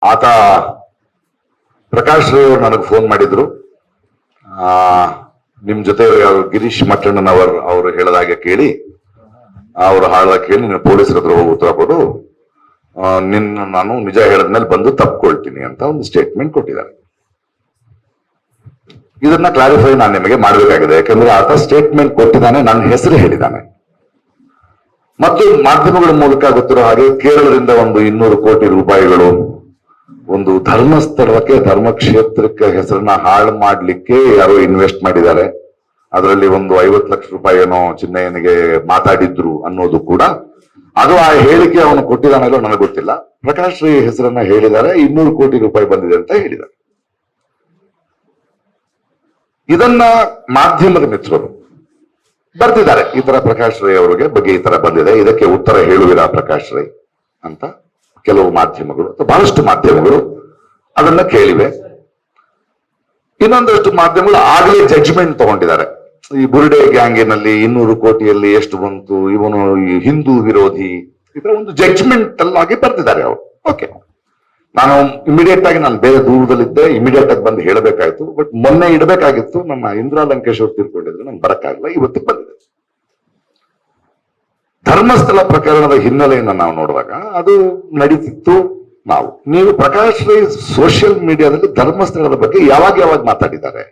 ಆತ ಪ್ರಕಾಶ್ ರೈ ಅವರು ನನಗೆ ಫೋನ್ ಮಾಡಿದ್ರು. ನಿಮ್ ಜೊತೆ ಗಿರೀಶ್ ಮಟ್ಟಣ್ಣನವರ್ ಅವರು ಹೇಳದಾಗೆ ಕೇಳಿ, ಅವ್ರು ಹಾಳದಾಗ ಕೇಳಿ ನೀನು ಪೊಲೀಸರ ಹತ್ರ ಹೋಗಿ ಉತ್ತರ ಕೊಡು, ನಿನ್ನ ನಾನು ನಿಜ ಹೇಳಿದ್ಮೇಲೆ ಬಂದು ತಪ್ಕೊಳ್ತೀನಿ ಅಂತ ಒಂದು ಸ್ಟೇಟ್ಮೆಂಟ್ ಕೊಟ್ಟಿದ್ದಾರೆ. ಇದನ್ನ ಕ್ಲಾರಿಫೈ ನಾನು ನಿಮಗೆ ಮಾಡಬೇಕಾಗಿದೆ. ಯಾಕಂದ್ರೆ ಆತ ಸ್ಟೇಟ್ಮೆಂಟ್ ಕೊಟ್ಟಿದ್ದಾನೆ, ನನ್ನ ಹೆಸರು ಹೇಳಿದ್ದಾನೆ. ಮತ್ತು ಮಾಧ್ಯಮಗಳ ಮೂಲಕ ಗೊತ್ತಿರೋ ಹಾಗೆ ಕೇರಳದಿಂದ ಒಂದು 200 ಕೋಟಿ ರೂಪಾಯಿಗಳು ಒಂದು ಧರ್ಮಸ್ಥಳಕ್ಕೆ, ಧರ್ಮಕ್ಷೇತ್ರಕ್ಕೆ ಹೆಸರನ್ನ ಹಾಳು ಮಾಡ್ಲಿಕ್ಕೆ ಯಾರೋ ಇನ್ವೆಸ್ಟ್ ಮಾಡಿದ್ದಾರೆ. ಅದರಲ್ಲಿ ಒಂದು 50 ಲಕ್ಷ ರೂಪಾಯಿ ಏನೋ ಚಿನ್ನಯ್ಯನಿಗೆ ಮಾತಾಡಿದ್ರು ಅನ್ನೋದು ಕೂಡ, ಅದು ಆ ಹೇಳಿಕೆ ಅವನು ಕೊಟ್ಟಿದ್ದಾನಲ್ಲೋ ನನಗೆ ಗೊತ್ತಿಲ್ಲ. ಪ್ರಕಾಶ್ ರೈ ಹೆಸರನ್ನ ಹೇಳಿದ್ದಾರೆ, 200 ಕೋಟಿ ರೂಪಾಯಿ ಬಂದಿದೆ ಅಂತ ಹೇಳಿದ್ದಾರೆ. ಇದನ್ನ ಮಾಧ್ಯಮದ ಮಿತ್ರರು ಬರ್ತಿದ್ದಾರೆ, ಈ ತರ ಪ್ರಕಾಶ್ ರೈ ಅವರಿಗೆ ಬಗ್ಗೆ ಈ ತರ ಬಂದಿದೆ, ಇದಕ್ಕೆ ಉತ್ತರ ಹೇಳುವಿರಾ ಪ್ರಕಾಶ್ ರೈ ಅಂತ ಕೆಲವು ಮಾಧ್ಯಮಗಳು ಅಥವಾ ಬಹಳಷ್ಟು ಮಾಧ್ಯಮಗಳು ಅದನ್ನ ಕೇಳಿವೆ. ಇನ್ನೊಂದಷ್ಟು ಮಾಧ್ಯಮಗಳು ಆಗಲೇ ಜಡ್ಜ್ಮೆಂಟ್ ತಗೊಂಡಿದ್ದಾರೆ. ಈ ಬುರ್ಡೆ ಗ್ಯಾಂಗಿನಲ್ಲಿ 200 ಕೋಟಿಯಲ್ಲಿ ಎಷ್ಟು ಬಂತು, ಇವನು ಈ ಹಿಂದೂ ವಿರೋಧಿ, ಇದರ ಒಂದು ಜಡ್ಜ್ಮೆಂಟ್ ಅಲ್ಲಾಗಿ ಬರ್ತಿದ್ದಾರೆ ಅವರು. ಓಕೆ, ನಾನು ಇಮಿಡಿಯೇಟ್ ಆಗಿ ನಾನು ಬೇರೆ ದೂರದಲ್ಲಿದ್ದೆ, ಇಮಿಡಿಯೇಟ್ ಆಗಿ ಬಂದು ಹೇಳಬೇಕಾಯ್ತು. ಬಟ್ ಮೊನ್ನೆ ಇಡಬೇಕಾಗಿತ್ತು, ನಮ್ಮ ಇಂದಿರಾ ಲಂಕೇಶ್ ಅವರು ತೀರ್ಕೊಂಡಿದ್ರು, ನಂಗೆ ಬರಕ್ಕಾಗಲ್ಲ, ಇವತ್ತಿಗೆ ಬಂದಿದೆ. ಧರ್ಮಸ್ಥಳ ಪ್ರಕರಣದ ಹಿನ್ನೆಲೆಯನ್ನು ನಾವು ನೋಡುವಾಗ ಅದು ನಡೀತಿತ್ತು. ನೀವು ಪ್ರಕಾಶ್ ರೈ ಸೋಷಿಯಲ್ ಮೀಡಿಯಾದಲ್ಲಿ ಧರ್ಮಸ್ಥಳದ ಬಗ್ಗೆ ಯಾವಾಗ ಮಾತಾಡಿದ್ದಾರೆ?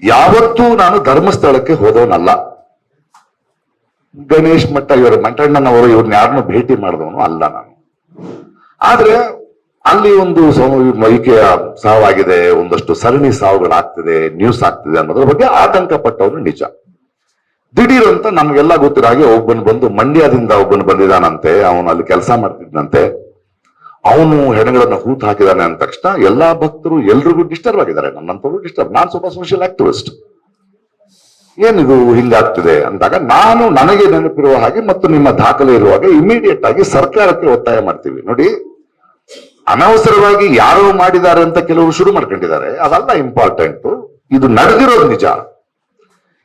ಯಾವತ್ತೂ ನಾನು ಧರ್ಮಸ್ಥಳಕ್ಕೆ ಹೋದವನಲ್ಲ. ಗಣೇಶ್ ಮಟ್ಟ ಇವರು ಮಂಟಣ್ಣನವರು ಇವ್ರನ್ನ ಯಾರನ್ನೂ ಭೇಟಿ ಮಾಡಿದವನು ಅಲ್ಲ ನಾನು. ಆದ್ರೆ ಅಲ್ಲಿ ಒಂದು ಮೈಕೆಯ ಸಾವಾಗಿದೆ, ಒಂದಷ್ಟು ಸರಣಿ ಸಾವುಗಳಾಗ್ತಿದೆ, ನ್ಯೂಸ್ ಆಗ್ತಿದೆ ಅನ್ನೋದ್ರ ಬಗ್ಗೆ ಆತಂಕ ಪಟ್ಟವನು ನಿಜ. ದಿಢೀರ್ ಅಂತ ನಮ್ಗೆಲ್ಲ ಗೊತ್ತಿರೋ ಹಾಗೆ ಒಬ್ಬನು ಬಂದು ಮಂಡ್ಯದಿಂದ ಒಬ್ಬನು ಬಂದಿದ್ದಾನಂತೆ, ಅವನು ಅಲ್ಲಿ ಕೆಲಸ ಮಾಡ್ತಿದ್ದಂತೆ, ಅವನು ಹೆಣಗಳನ್ನ ಹೂತು ಹಾಕಿದಾನೆ ಅಂದ ತಕ್ಷಣ ಎಲ್ಲಾ ಭಕ್ತರು ಎಲ್ರಿಗೂ ಡಿಸ್ಟರ್ಬ್ ಆಗಿದ್ದಾರೆ, ನನ್ನಂತವ್ರು ಡಿಸ್ಟರ್ಬ್. ನಾನು ಸ್ವಲ್ಪ ಸೋಷಿಯಲ್ ಆಕ್ಟಿವಿಸ್ಟ್, ಏನಿದು ಹಿಂಗಾಗ್ತಿದೆ ಅಂದಾಗ ನಾನು ನನಗೆ ನೆನಪಿರುವ ಹಾಗೆ ಮತ್ತು ನಿಮ್ಮ ದಾಖಲೆ ಇರುವಾಗ ಇಮಿಡಿಯೇಟ್ ಆಗಿ ಸರ್ಕಾರಕ್ಕೆ ಒತ್ತಾಯ ಮಾಡ್ತೀವಿ. ನೋಡಿ, ಅನವಸರವಾಗಿ ಯಾರೋ ಮಾಡಿದ್ದಾರೆ ಅಂತ ಕೆಲವರು ಶುರು ಮಾಡ್ಕೊಂಡಿದ್ದಾರೆ, ಅದಲ್ಲ ಇಂಪಾರ್ಟೆಂಟ್. ಇದು ನಡೆದಿರೋದು ನಿಜ.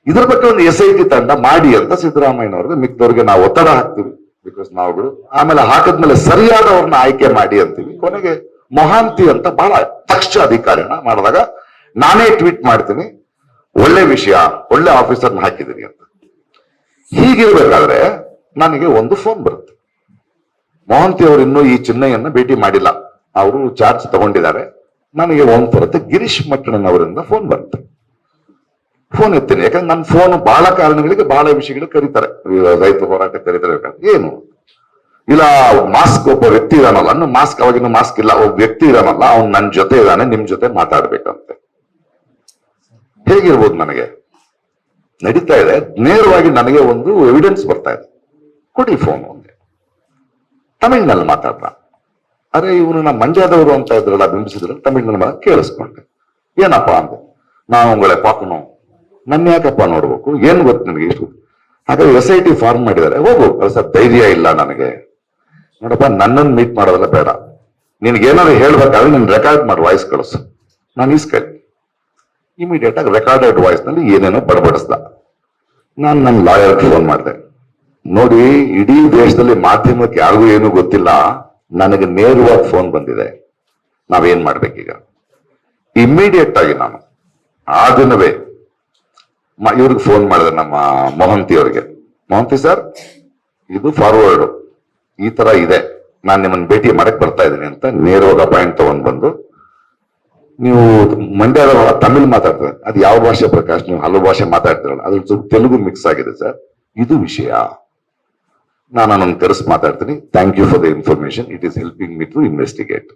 ಇದ್ರ ಬಗ್ಗೆ ಒಂದು SIT ತಂಡ ಮಾಡಿ ಅಂತ ಸಿದ್ದರಾಮಯ್ಯನವ್ರಿಗೆ ಮಿಕ್ಕದವ್ರಿಗೆ ನಾವು ಒತ್ತಡ ಹಾಕ್ತೀವಿ. ಬಿಕಾಸ್ ನಾವುಗಳು ಆಮೇಲೆ ಹಾಕದ್ಮೇಲೆ ಸರಿಯಾದವ್ರನ್ನ ಆಯ್ಕೆ ಮಾಡಿ ಅಂತೀವಿ. ಕೊನೆಗೆ ಮೊಹಾಂತಿ ಅಂತ ಬಹಳ ದಕ್ಷ ಅಧಿಕಾರಿನ ಮಾಡಿದಾಗ ನಾನೇ ಟ್ವೀಟ್ ಮಾಡ್ತೀನಿ, ಒಳ್ಳೆ ವಿಷಯ, ಒಳ್ಳೆ ಆಫೀಸರ್ನ ಹಾಕಿದ್ದೀನಿ ಅಂತ. ಹೀಗಿರ್ಬೇಕಾದ್ರೆ ನನಗೆ ಒಂದು ಫೋನ್ ಬರುತ್ತೆ. ಮೊಹಾಂತಿ ಅವರು ಇನ್ನೂ ಈ ಚಿನ್ನಯ್ಯನ್ನ ಭೇಟಿ ಮಾಡಿಲ್ಲ, ಅವರು ಚಾರ್ಜ್ ತಗೊಂಡಿದ್ದಾರೆ. ನನಗೆ ಒಂದು ಬರುತ್ತೆ, ಗಿರೀಶ್ ಮಟ್ಟಣ್ಣನವರಿಂದ ಫೋನ್ ಬರುತ್ತೆ. ಫೋನ್ ಎತ್ತೀನಿ, ಯಾಕಂದ್ರೆ ನನ್ನ ಫೋನ್ ಬಹಳ ಕಾರಣಗಳಿಗೆ ಬಹಳ ವಿಷಯಗಳು ಕರೀತಾರೆ, ರೈತ ಹೋರಾಟ ಕರೀತಾರೆ. ಏನು ಇಲ್ಲ, ಮಾಸ್ಕ್ ಒಬ್ಬ ವ್ಯಕ್ತಿ ಇದಾನಲ್ಲ, ಮಾಸ್ಕ್ ಅವಾಗಿನ ಮಾಸ್ಕ್ ಇಲ್ಲ, ಒಬ್ಬ ವ್ಯಕ್ತಿ ಇದಾನಲ್ಲ, ಅವ್ನು ನನ್ನ ಜೊತೆ ಇದ್ದಾನೆ, ನಿಮ್ ಜೊತೆ ಮಾತಾಡ್ಬೇಕಂತೆ. ಹೇಗಿರ್ಬೋದು? ನನಗೆ ನಡೀತಾ ಇದೆ, ನೇರವಾಗಿ ನನಗೆ ಒಂದು ಎವಿಡೆನ್ಸ್ ಬರ್ತಾ ಇದೆ, ಕೊಡಿ ಫೋನ್ ಒಂದೇ. ತಮಿಳ್ನಲ್ಲಿ ಮಾತಾಡ್ರ, ಅರೆ ಇವನು ನಮ್ಮ ಮಂಡ್ಯದವರು ಅಂತ ಇದ್ರಲ್ಲ, ಬಿಂಬಿಸಿದ್ರು, ತಮಿಳ್ನಲ್ಲಿ ಕೇಳಿಸ್ಕೊಂಡೆ. ಏನಪ್ಪಾ ಅಂದೆ, ನಾವು ಉಂಗಳೇ ಪಾಕನು, ನನ್ನ ಯಾಕಪ್ಪ ನೋಡ್ಬೇಕು, ಏನ್ ಗೊತ್ತು ನನಗೆ ಇಷ್ಟು. ಹಾಗಾದ್ರೆ SIT ಫಾರ್ಮ್ ಮಾಡಿದ್ದಾರೆ, ಹೋಗು ಕಳ್ಸ, ಧೈರ್ಯ ಇಲ್ಲ ನನಗೆ. ನೋಡಪ್ಪ, ನನ್ನನ್ನು ಮೀಟ್ ಮಾಡೋದಲ್ಲ ಬೇಡ, ನಿನ್ಗೇನಾದ್ರು ಹೇಳ್ಬೇಕಾದ್ರೆ ನೀನ್ ರೆಕಾರ್ಡ್ ಮಾಡಿ ವಾಯ್ಸ್ ಕಳಿಸು, ನಾನು ಈಸ್ಕಳಿ. ಇಮಿಡಿಯೇಟ್ ಆಗಿ ರೆಕಾರ್ಡೆಡ್ ವಾಯ್ಸ್ ನಲ್ಲಿ ಏನೇನೋ ಬಡಬಡಿಸ್ದ. ನಾನು ನನ್ನ ಲಾಯರ್ಗೆ ಫೋನ್ ಮಾಡಿದೆ, ನೋಡಿ ಇಡೀ ದೇಶದಲ್ಲಿ ಮಾಧ್ಯಮಕ್ಕೆ ಯಾರಿಗೂ ಏನೂ ಗೊತ್ತಿಲ್ಲ, ನನಗೆ ನೇರವಾಗಿ ಫೋನ್ ಬಂದಿದೆ, ನಾವೇನ್ ಮಾಡ್ಬೇಕೀಗ? ಇಮಿಡಿಯೇಟ್ ಆಗಿ ನಾನು ಆ ದಿನವೇ ಇವ್ರಿಗೆ ಫೋನ್ ಮಾಡಿದೆ, ನಮ್ಮ ಮೊಹಂತಿ ಅವರಿಗೆ. ಮೊಹಂತಿ ಸರ್, ಇದು ಫಾರ್ವರ್ಡ್ ಈ ತರ ಇದೆ, ನಾನು ನಿಮ್ಮನ್ನ ಭೇಟಿ ಮಾಡಕ್ ಬರ್ತಾ ಇದ್ದೀನಿ ಅಂತ ನೇರವಾಗಿ ಅಪಾಯಿಂಟ್ ತಗೊಂಡ್ ಬಂದು, ನೀವು ಮಂಡ್ಯದ ತಮಿಳ್ ಮಾತಾಡ್ತಾರೆ, ಅದು ಯಾವ ಭಾಷೆ ಪ್ರಕಾಶ್? ನೀವು ಹಲವು ಭಾಷೆ ಮಾತಾಡ್ತಿರಲ್ಲ, ಅದ್ರ ಸ್ವಲ್ಪ ತೆಲುಗು ಮಿಕ್ಸ್ ಆಗಿದೆ ಸರ್, ಇದು ವಿಷಯ, ನಾನು ನನ್ನ ಕರೆಸಿ ಮಾತಾಡ್ತೀನಿ, thank you for the information, it is helping me to investigate.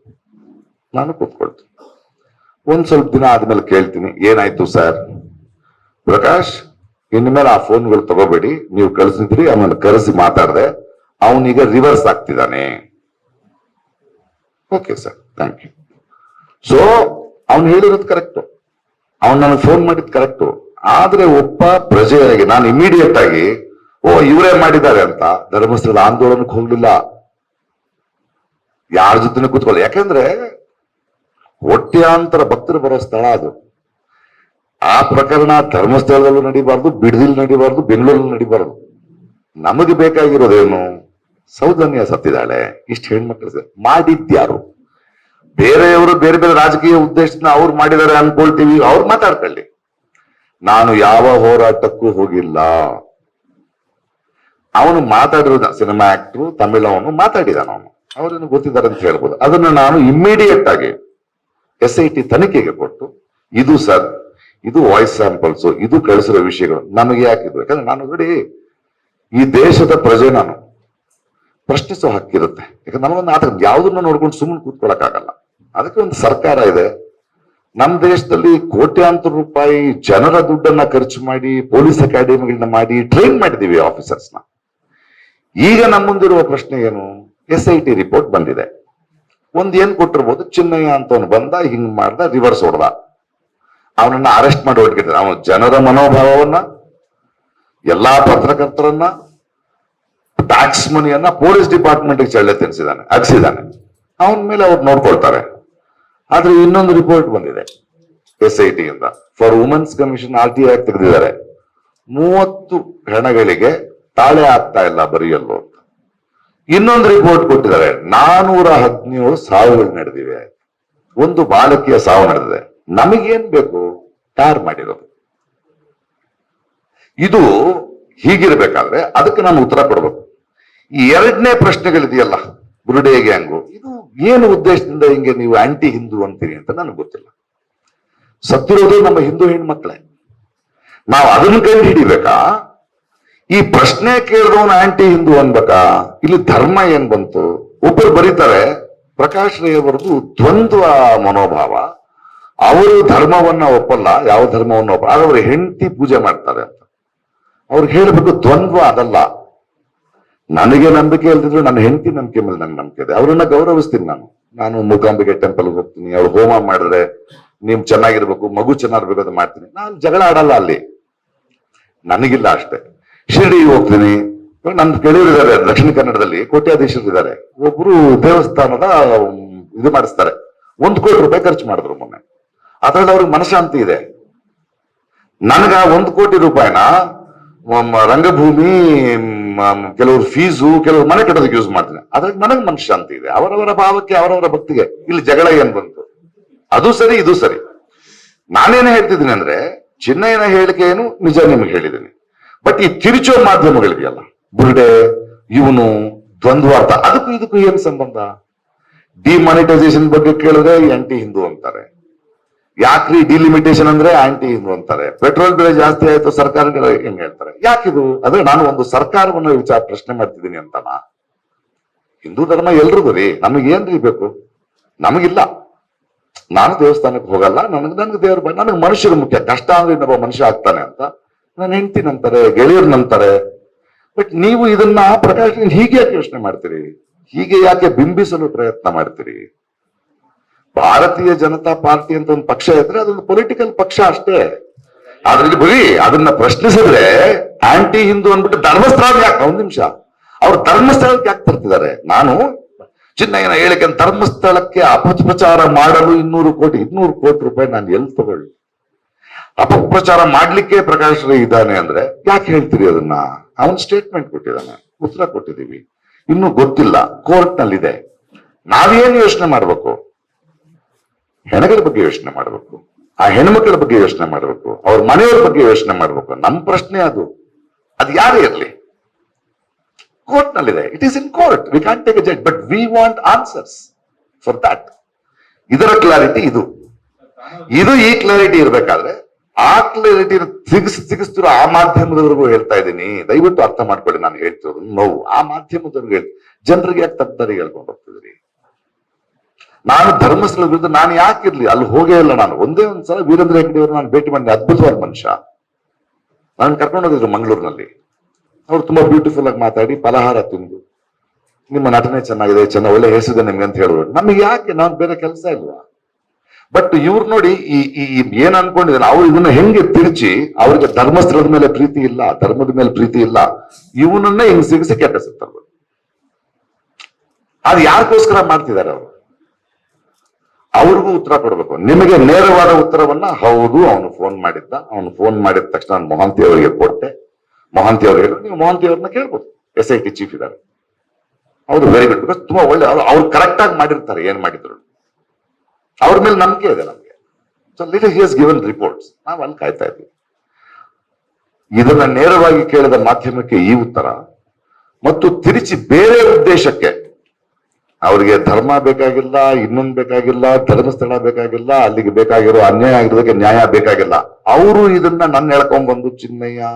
ನಾನು ಕೂತ್ಕೊಳ್ತೀನಿ. ಒಂದ್ ಸ್ವಲ್ಪ ದಿನ ಆದ್ಮೇಲೆ ಕೇಳ್ತೀನಿ, ಏನಾಯ್ತು ಸರ್? ಪ್ರಕಾಶ್, ಇನ್ಮೇಲೆ ಆ ಫೋನ್ಗಳು ತಗೋಬೇಡಿ, ನೀವು ಕಳಿಸಿದ್ರಿ, ಅವನನ್ನು ಕರೆಸಿ ಮಾತಾಡಿದೆ, ಅವನೀಗ ರಿವರ್ಸ್ ಆಗ್ತಿದ್ದಾನೆ. Okay sir, thank you. So ಅವನು ಹೇಳಿರೋದು ಕರೆಕ್ಟು, ಅವನು ನನಗೆ ಫೋನ್ ಮಾಡಿದ್ ಕರೆಕ್ಟು. ಆದ್ರೆ ಒಬ್ಬ ಪ್ರಜೆಯಾಗಿ ನಾನು ಇಮಿಡಿಯೇಟ್ ಆಗಿ ಇವರೇ ಮಾಡಿದ್ದಾರೆ ಅಂತ ಧರ್ಮಸ್ಥಳದ ಆಂದೋಲನಕ್ಕೆ ಹೋಗ್ಲಿಲ್ಲ, ಯಾರ ಜೊತೆ ಕೂತ್ಕೊಳ್ಳಿ. ಯಾಕಂದ್ರೆ ಕೋಟ್ಯಾಂತರ ಭಕ್ತರು ಬರೋ ಸ್ಥಳ ಅದು. ಆ ಪ್ರಕರಣ ಧರ್ಮಸ್ಥಳದಲ್ಲೂ ನಡಿಬಾರ್ದು, ಬಿಡದಿಲ್ ನಡಿಬಾರ್ದು, ಬೆಂಗಳೂರಲ್ಲಿ ನಡಿಬಾರ್ದು. ನಮಗೆ ಬೇಕಾಗಿರೋದೇನು? ಸೌಜನ್ಯ ಸತ್ತಿದ್ದಾಳೆ, ಇಷ್ಟು ಹೆಣ್ಮಕ್ಳು ಮಾಡಿದ್ಯಾರು? ಬೇರೆಯವರು ಬೇರೆ ಬೇರೆ ರಾಜಕೀಯ ಉದ್ದೇಶದಿಂದ ಅವ್ರು ಮಾಡಿದ್ದಾರೆ ಅನ್ಕೊಳ್ತೀವಿ, ಅವ್ರು ಮಾತಾಡ್ಕೊಳ್ಳಿ. ನಾನು ಯಾವ ಹೋರಾಟಕ್ಕೂ ಹೋಗಿಲ್ಲ. ಅವನು ಮಾತಾಡಿರೋದ ಸಿನಿಮಾ ಆಕ್ಟ್ರು, ತಮಿಳವನು ಮಾತಾಡಿದಾನ, ಅವನು ಅವ್ರೇನು ಗೊತ್ತಿದ್ದಾರೆ ಅಂತ ಹೇಳ್ಬೋದು. ಅದನ್ನ ನಾನು ಇಮ್ಮಿಡಿಯೇಟ್ ಆಗಿ SIT ತನಿಖೆಗೆ ಕೊಟ್ಟು, ಇದು ಸರ್, ಇದು ವಾಯ್ಸ್ ಸ್ಯಾಂಪಲ್ಸ್, ಇದು ಕಳಿಸಿರೋ ವಿಷಯಗಳು ನಮಗೆ ಯಾಕಿದ್ರು? ಯಾಕಂದ್ರೆ ನಾನು ನೋಡಿ ಈ ದೇಶದ ಪ್ರಜೆ, ನಾನು ಪ್ರಶ್ನಿಸೋ ಹಕ್ಕಿರುತ್ತೆ. ಯಾಕಂದ್ರೆ ನನಗೊಂದು ಆತ ಯಾವ್ದನ್ನ ನೋಡ್ಕೊಂಡು ಸುಮ್ಮನೆ ಕೂತ್ಕೊಳಕ್ಕಾಗಲ್ಲ. ಅದಕ್ಕೆ ಒಂದು ಸರ್ಕಾರ ಇದೆ. ನಮ್ಮ ದೇಶದಲ್ಲಿ ಕೋಟ್ಯಾಂತರ ರೂಪಾಯಿ ಜನರ ದುಡ್ಡನ್ನ ಖರ್ಚು ಮಾಡಿ ಪೊಲೀಸ್ ಅಕಾಡೆಮಿಗಳನ್ನ ಮಾಡಿ ಟ್ರೈನ್ ಮಾಡಿದೀವಿ ಆಫೀಸರ್ಸ್ನ. ಈಗ ನಮ್ಮ ಮುಂದಿರುವ ಪ್ರಶ್ನೆ ಏನು? SIT ರಿಪೋರ್ಟ್ ಬಂದಿದೆ. ಒಂದ್ ಏನ್ ಕೊಟ್ಟಿರ್ಬೋದು, ಚಿನ್ನಯ್ಯ ಅಂತವನು ಬಂದ, ಹಿಂಗ್ ಮಾಡ್ದ, ರಿವರ್ಸ್ ಹೊಡೆದ, ಅವನನ್ನ ಅರೆಸ್ಟ್ ಮಾಡಿ ಹೊರಟಿದ್ದಾರೆ. ಅವನು ಜನರ ಮನೋಭಾವವನ್ನ, ಎಲ್ಲಾ ಪತ್ರಕರ್ತರನ್ನ, ಟ್ಯಾಕ್ಸ್ ಮನಿಯನ್ನ ಪೊಲೀಸ್ ಡಿಪಾರ್ಟ್ಮೆಂಟ್ ಚಳ್ಳೆ ತಿನ್ಸಿದಾನೆ, ಅಗ್ಸಿದಾನೆ. ಅವನ ಮೇಲೆ ಅವ್ರು ನೋಡ್ಕೊಳ್ತಾರೆ. ಆದ್ರೆ ಇನ್ನೊಂದು ರಿಪೋರ್ಟ್ ಬಂದಿದೆ SIT ಇಂದ. For women's commission RTI act ತೆಗೆದಿದ್ದಾರೆ. 30 ಹೆಣಗಳಿಗೆ ತಾಳೆ ಆಗ್ತಾ ಇಲ್ಲ ಬರೆಯಲು ಅಂತ. ಇನ್ನೊಂದು ರಿಪೋರ್ಟ್ ಕೊಟ್ಟಿದ್ದಾರೆ, 417 ಸಾವುಗಳು ನಡೆದಿವೆ, ಒಂದು ಬಾಲಕಿಯ ಸಾವು ನಡೆದಿದೆ. ನಮಗೇನ್ ಬೇಕು? ಯಾರು ಮಾಡಿರೋದು? ಇದು ಹೀಗಿರ್ಬೇಕಾದ್ರೆ ಅದಕ್ಕೆ ನಾನು ಉತ್ತರ ಕೊಡ್ಬೇಕು. ಈ ಎರಡನೇ ಪ್ರಶ್ನೆಗಳಿದೆಯಲ್ಲ, ಬುರುಡೆ ಗ್ಯಾಂಗು, ಇದು ಏನು ಉದ್ದೇಶದಿಂದ ಹಿಂಗೆ ನೀವು ಆಂಟಿ ಹಿಂದೂ ಅಂತೀರಿ ಅಂತ ನನಗೆ ಗೊತ್ತಿಲ್ಲ. ಸತ್ತಿರೋದು ನಮ್ಮ ಹಿಂದೂ ಹೆಣ್ಮಕ್ಳೇ. ನಾವು ಅದನ್ನು ಕಂಡು ಹಿಡಿಬೇಕಾ? ಈ ಪ್ರಶ್ನೆ ಕೇಳಿದವನು ಆಂಟಿ ಹಿಂದೂ ಅನ್ಬೇಕಾ? ಇಲ್ಲಿ ಧರ್ಮ ಏನ್ ಬಂತು? ಒಬ್ಬರು ಬರೀತಾರೆ, ಪ್ರಕಾಶ್ ರೈ ಅವರದು ದ್ವಂದ್ವ ಮನೋಭಾವ, ಅವರು ಧರ್ಮವನ್ನ ಒಪ್ಪಲ್ಲ, ಯಾವ ಧರ್ಮವನ್ನ ಒಪ್ಪಲ್ಲ, ಆದ್ರೆ ಅವರು ಹೆಂಡತಿ ಪೂಜೆ ಮಾಡ್ತಾರೆ ಅಂತ. ಅವ್ರಿಗೆ ಹೇಳ್ಬೇಕು, ದ್ವಂದ್ವ ಅದಲ್ಲ. ನನಗೆ ನಂಬಿಕೆ ಇಲ್ದಿದ್ರು ನನ್ನ ಹೆಂಡತಿ ನಂಬಿಕೆ ಮೇಲೆ ನಂಗೆ ನಂಬಿಕೆ ಇದೆ, ಅವರನ್ನ ಗೌರವಿಸ್ತೀನಿ. ನಾನು ಮೂಕಾಂಬಿಕೆ ಟೆಂಪಲ್ ಹೋಗ್ತೀನಿ, ಅವ್ರು ಹೋಮ ಮಾಡಿದ್ರೆ ನೀವ್ ಚೆನ್ನಾಗಿರ್ಬೇಕು, ಮಗು ಚೆನ್ನಾಗಿರ್ಬೇಕು ಅಂತ ಮಾಡ್ತೀನಿ. ನಾನು ಜಗಳ ಆಡಲ್ಲ ಅಲ್ಲಿ, ನನಗಿಲ್ಲ ಅಷ್ಟೇ. ಶಿರ್ಡಿ ಹೋಗ್ತೀನಿ, ನನ್ನ ಗೆಳೆಯರಿದ್ದಾರೆ ದಕ್ಷಿಣ ಕನ್ನಡದಲ್ಲಿ, ಕೋಟ್ಯಾಧೀಶರಿದ್ದಾರೆ. ಒಬ್ರು ದೇವಸ್ಥಾನದ ಇದು ಮಾಡಿಸ್ತಾರೆ, 1 ಕೋಟಿ ರೂಪಾಯಿ ಖರ್ಚು ಮಾಡಿದ್ರು ಮೊನ್ನೆ. ಅದ್ರಲ್ಲಿ ಅವ್ರಿಗೆ ಮನಶಾಂತಿ ಇದೆ. ನನಗ 1 ಕೋಟಿ ರೂಪಾಯಿನ ರಂಗಭೂಮಿ, ಕೆಲವರು ಫೀಸು, ಕೆಲವರು ಮನೆ ಕಟ್ಟೋದಕ್ಕೆ ಯೂಸ್ ಮಾಡ್ತೀನಿ. ಅದ್ರಲ್ಲಿ ನನಗೆ ಮನಶಾಂತಿ ಇದೆ. ಅವರವರ ಭಾವಕ್ಕೆ, ಅವರವರ ಭಕ್ತಿಗೆ ಇಲ್ಲಿ ಜಗಳ ಏನ್ ಬಂತು? ಅದು ಸರಿ, ಇದು ಸರಿ. ನಾನೇನು ಹೇಳ್ತಿದ್ದೀನಿ ಅಂದ್ರೆ, ಚಿನ್ನಯ್ಯನ ಹೇಳಿಕೆ ಏನು ನಿಜ ನಿಮ್ಗೆ ಹೇಳಿದ್ದೀನಿ. ಬಟ್ ಈ ತಿರುಚೋ ಮಾಧ್ಯಮಗಳಿದೆಯಲ್ಲ, ಬುರುಡೆ, ಇವನು, ದ್ವಂದ್ವಾರ್ಥ, ಅದಕ್ಕೂ ಇದಕ್ಕೂ ಏನ್ ಸಂಬಂಧ? ಡಿಮಾನಿಟೈಸೇಷನ್ ಬಗ್ಗೆ ಕೇಳಿದ್ರೆ ಆಂಟಿ ಹಿಂದೂ ಅಂತಾರೆ. ಯಾಕ್ರಿ ಡಿಲಿಮಿಟೇಷನ್ ಅಂದ್ರೆ ಆಂಟಿ ಹಿಂದೂ ಅಂತಾರೆ. ಪೆಟ್ರೋಲ್ ಬೆಲೆ ಜಾಸ್ತಿ ಆಯ್ತು, ಸರ್ಕಾರಗಳು ಹೆಂಗ್ ಹೇಳ್ತಾರೆ. ಯಾಕಿದು? ಅಂದ್ರೆ ನಾನು ಒಂದು ಸರ್ಕಾರವನ್ನು ವಿಚಾರ ಪ್ರಶ್ನೆ ಮಾಡ್ತಿದ್ದೀನಿ ಅಂತನಾ? ಹಿಂದೂ ಧರ್ಮ ಎಲ್ರಿಗೂ ರೀ, ನಮಗೇನ್ರಿ ಬೇಕು? ನಮಗಿಲ್ಲ. ನಾನು ದೇವಸ್ಥಾನಕ್ಕೆ ಹೋಗಲ್ಲ, ನನಗೆ ದೇವ್ರ, ನನಗೆ ಮನುಷ್ಯರು ಮುಖ್ಯ. ಕಷ್ಟ ಅಂದ್ರೆ ಇನ್ನೊಬ್ಬ ಮನುಷ್ಯ ಆಗ್ತಾನೆ ಅಂತ ನನ್ನ ಹೆಂಡತಿ ನಂತಾರೆ, ಗೆಳೆಯರು ನಂತಾರೆ. ಬಟ್ ನೀವು ಇದನ್ನ ಪ್ರಕಾಶ್ ಹೀಗೆ ಯಾಕೆ ಯೋಚನೆ ಮಾಡ್ತೀರಿ? ಹೀಗೆ ಯಾಕೆ ಬಿಂಬಿಸಲು ಪ್ರಯತ್ನ ಮಾಡ್ತೀರಿ? ಭಾರತೀಯ ಜನತಾ ಪಾರ್ಟಿ ಅಂತ ಒಂದು ಪಕ್ಷ ಇದ್ರೆ ಅದೊಂದು ಪೊಲಿಟಿಕಲ್ ಪಕ್ಷ ಅಷ್ಟೇ. ಅದ್ರಲ್ಲಿ ಬರೀ ಅದನ್ನ ಪ್ರಶ್ನಿಸಿದ್ರೆ ಆಂಟಿ ಹಿಂದೂ ಅಂದ್ಬಿಟ್ಟು ಧರ್ಮಸ್ಥಳಕ್ಕೆ ಯಾಕೆ? 1 ನಿಮಿಷ, ಅವ್ರು ಧರ್ಮಸ್ಥಳಕ್ಕೆ ಯಾಕೆ ತರ್ತಿದ್ದಾರೆ? ನಾನು ಚಿನ್ನಯ್ಯನ ಹೇಳಿಕೆ ಧರ್ಮಸ್ಥಳಕ್ಕೆ ಅಪಪ್ರಚಾರ ಮಾಡಲು 200 ಕೋಟಿ ರೂಪಾಯಿ ನಾನು ಎಲ್ಲಿ ತಗೊಳ್ಳಿ? ಅಪಪ್ರಚಾರ ಮಾಡ್ಲಿಕ್ಕೆ ಪ್ರಕಾಶ್ ರೈ ಇದ್ದಾನೆ ಅಂದ್ರೆ ಯಾಕೆ ಹೇಳ್ತೀರಿ ಅದನ್ನ? ಅವನ್ ಸ್ಟೇಟ್ಮೆಂಟ್ ಕೊಟ್ಟಿದ್ದಾನೆ, ಉತ್ತರ ಕೊಟ್ಟಿದೀವಿ. ಇನ್ನು ಗೊತ್ತಿಲ್ಲ, ಕೋರ್ಟ್ ನಲ್ಲಿದೆ. ನಾವೇನು ಯೋಚನೆ ಮಾಡ್ಬೇಕು? ಹೆಣಗಳ ಬಗ್ಗೆ ಯೋಚನೆ ಮಾಡ್ಬೇಕು, ಆ ಹೆಣ್ಮಕ್ಳ ಬಗ್ಗೆ ಯೋಚನೆ ಮಾಡ್ಬೇಕು, ಅವ್ರ ಮನೆಯವ್ರ ಬಗ್ಗೆ ಯೋಚನೆ ಮಾಡ್ಬೇಕು. ನಮ್ ಪ್ರಶ್ನೆ ಅದು ಯಾರೇ ಇರ್ಲಿ, ಕೋರ್ಟ್ ನಲ್ಲಿದೆ. It is in court, we can take A judge, but we want answers for that. ಇದರ ಕ್ಲಾರಿಟಿ ಇದು. ಈ ಕ್ಲಾರಿಟಿ ಇರ್ಬೇಕಾದ್ರೆ ಆ ಕ್ಲಾರಿಟಿ ಸಿಗಿಸ್ತಿರೋ ಆ ಮಾಧ್ಯಮದವರೆಗೂ ಹೇಳ್ತಾ ಇದ್ದೀನಿ, ದಯವಿಟ್ಟು ಅರ್ಥ ಮಾಡ್ಕೊಳ್ಳಿ. ನಾನು ಹೇಳ್ತಿರೋದು ನೋವು ಆ ಮಾಧ್ಯಮದವ್ರಿಗೆ ಹೇಳಿ, ಜನರಿಗೆ ಯಾಕೆ ತಪ್ಪದಾರಿ ಹೇಳ್ಕೊಂಡು ಹೋಗ್ತಿದ್ರಿ? ನಾನು ಧರ್ಮಸ್ಥಳದ ವಿರುದ್ಧ ನಾನು ಯಾಕಿರ್ಲಿ, ಅಲ್ಲಿ ಹೋಗೇ ಇಲ್ಲ. ನಾನು ಒಂದೇ ಒಂದ್ಸಲ ವೀರೇಂದ್ರ ಹೆಗ್ಗಡೆ ಅವರು ನಾನು ಭೇಟಿ ಮಾಡಿ, ಅದ್ಭುತವಾದ ಮನುಷ್ಯ. ನಾನು ಕರ್ಕೊಂಡು ಹೋಗಿದ್ರು ಮಂಗಳೂರಿನಲ್ಲಿ. ಅವ್ರು ತುಂಬಾ ಬ್ಯೂಟಿಫುಲ್ ಆಗಿ ಮಾತಾಡಿ, ಫಲಹಾರ ತಿಂದು, ನಿಮ್ಮ ನಟನೆ ಚೆನ್ನಾಗಿದೆ, ಒಳ್ಳೆ ಹೆಸರಿದೆ ನಿಮ್ಗೆ ಅಂತ ಹೇಳಿದ್ರು. ನಮ್ಗೆ ಯಾಕೆ? ನಾವು ಬೇರೆ ಕೆಲಸ ಇಲ್ವಾ? ಬಟ್ ಇವ್ರು ನೋಡಿ ಏನ್ ಅನ್ಕೊಂಡಿದ್ದಾರೆ, ಅವ್ರು ಇದನ್ನ ಹೆಂಗೆ ತಿರುಚಿ, ಅವ್ರಿಗೆ ಧರ್ಮಸ್ಥಳದ ಮೇಲೆ ಪ್ರೀತಿ ಇಲ್ಲ, ಧರ್ಮದ ಮೇಲೆ ಪ್ರೀತಿ ಇಲ್ಲ, ಇವನನ್ನ ಹಿಂಗ್ ಸಿಗಿಸಿ ಕೆಟ್ಟಿಸ್ತಾರೆ. ಅದು ಯಾರಿಗೋಸ್ಕರ ಮಾಡ್ತಿದ್ದಾರೆ ಅವರು? ಅವ್ರಿಗೂ ಉತ್ತರ ಕೊಡ್ಬೇಕು. ನಿಮಗೆ ನೇರವಾದ ಉತ್ತರವನ್ನ, ಹೌದು ಅವನು ಫೋನ್ ಮಾಡಿದ್ದ, ಅವನು ಫೋನ್ ಮಾಡಿದ ತಕ್ಷಣ ನಾನು ಮೊಹಾಂತಿ ಅವರಿಗೆ ಕೊಟ್ಟೆ. ಮೊಹಾಂತಿ ಅವ್ರು ಹೇಳಿ, ನೀವು ಮೊಹಾಂತಿ ಅವ್ರನ್ನ ಕೇಳ್ಬೋದು, SIT ಚೀಫ್ ಇದ್ದಾರೆ. ಹೌದು, ವೆರಿ ಗುಡ್. ಬಿಕಾಸ್ ತುಂಬಾ ಒಳ್ಳೆ ಅವ್ರು ಕರೆಕ್ಟ್ ಆಗಿ ಮಾಡಿರ್ತಾರೆ ಏನ್ ಮಾಡಿದ್ರು. ಅವ್ರ ಮೇಲೆ ನಂಬಿಕೆ ಇದೆ ನಮ್ಗೆ. ಸೊ ಲಿಟಲ್ ಹಿ ಹಸ್ ಗಿವನ್ ರಿಪೋರ್ಟ್ಸ್. ನಾವು ಅಲ್ಲಿ ಕಾಯ್ತಾ ಇದ್ವಿ. ಇದನ್ನ ನೇರವಾಗಿ ಕೇಳಿದ ಮಾಧ್ಯಮಕ್ಕೆ ಈ ಉತ್ತರ, ಮತ್ತು ತಿರುಚಿ ಬೇರೆ ಉದ್ದೇಶಕ್ಕೆ, ಅವರಿಗೆ ಧರ್ಮ ಬೇಕಾಗಿಲ್ಲ, ಇನ್ನೊಂದು ಬೇಕಾಗಿಲ್ಲ, ಧರ್ಮಸ್ಥಳ ಬೇಕಾಗಿಲ್ಲ, ಅಲ್ಲಿಗೆ ಬೇಕಾಗಿರೋ ಅನ್ಯಾಯ ಆಗಿರೋದಕ್ಕೆ ನ್ಯಾಯ ಬೇಕಾಗಿಲ್ಲ. ಅವರು ಇದನ್ನ ನನ್ನ ಹೇಳ್ಕೊಂಡ್ಬಂದು ಚಿನ್ನಯ್ಯ